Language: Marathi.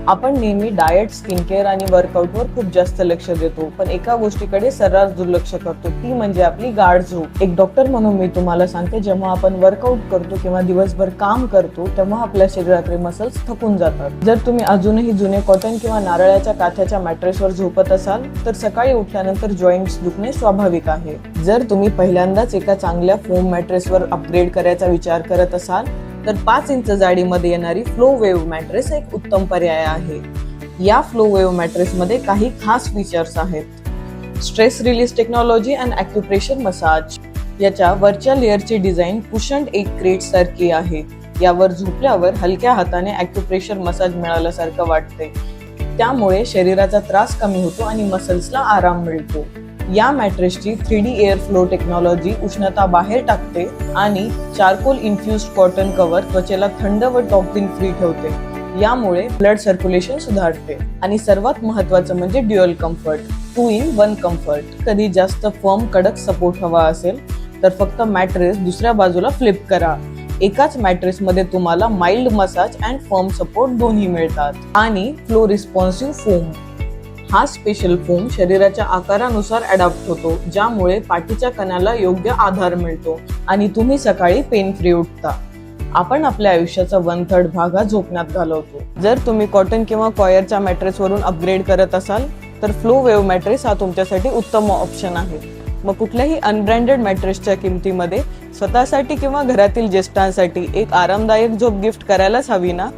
आपण नेहमी डाएट, स्किन केअर आणि वर्कआउटवर खूप जास्त लक्ष देतो, पण एका गोष्टीकडे सर्रास दुर्लक्ष करतो, ती म्हणजे आपली गाढ झोप. एक डॉक्टर म्हणून मी तुम्हाला सांगते, जेव्हा आपण वर्कआउट करतो किंवा दिवसभर काम करतो तेव्हा आपल्या शरीरातले मसल्स थकून जातात. जर तुम्ही अजूनही जुने कॉटन किंवा नारळाच्या काथ्याच्या मॅट्रेसवर झोपत असाल तर सकाळी उठल्यानंतर जॉईंट्स दुखणे स्वाभाविक आहे. जर तुम्ही पहिल्यांदाच एका चांगल्या फोम मॅट्रेसवर अपग्रेड करायचा विचार करत असाल तर 5 इंच जाडीमध्ये येणारी फ्लो वेव्ह मॅट्रेस एक उत्तम पर्याय आहे. या फ्लो वेव्ह मॅट्रेसमध्ये काही खास फीचर्स आहेत. Stress release technology and acupressure massage. याच्या वरच्या लेअरची डिझाईन कुशन्ड एक क्रेट सारखी आहे. यावर झोपल्यावर हलक्या हाताने ॲक्युप्रेशर मसाज मिळाल्यासारखं वाटते. त्यामुळे शरीराचा त्रास कमी होतो आणि मसल्सला आराम मिळतो. या मॅट्रेसची 3D एअर फ्लो टेक्नॉलॉजी उष्णता बाहेर टाकते आणि चारकोल इन्फ्युज्ड कॉटन कव्हर त्वचेला थंड व टॉक्सिन फ्री ठेवते. यामुळे ब्लड सर्क्युलेशन सुधारते. आणि सर्वात महत्त्वाचं म्हणजे ड्युअल कम्फर्ट, 2 in 1 कम्फर्ट. कधी जास्त फर्म कडक सपोर्ट हवा असेल तर फक्त मॅट्रेस दुसऱ्या बाजूला फ्लिप करा. एकाच मॅट्रेसमध्ये तुम्हाला mild massage and firm support दोन्ही मिळतात. आणि फ्लो रिस्पॉन्सिव्ह फोम. हा स्पेशल फोम शरीराच्या आकारानुसार अडॅप्ट होतो, ज्यामुळे पाठीच्या कण्याला योग्य आधार मिळतो आणि तुम्ही सकाळी पेन फ्री उठता. आपण आपल्या आयुष्याचा 1/3 भाग हा झोपण्यात घालवतो. जर तुम्ही कॉटन किंवा कॉयरच्या मॅट्रेसवरून अपग्रेड करत असाल तर फ्लो वेव्ह मॅट्रेस हा तुमच्यासाठी उत्तम ऑप्शन आहे. मग कुठल्याही अनब्रँडेड मॅट्रेसच्या किमतीमध्ये स्वतःसाठी किंवा घरातील ज्येष्ठांसाठी एक आरामदायक झोप गिफ्ट करायलाच हवी ना.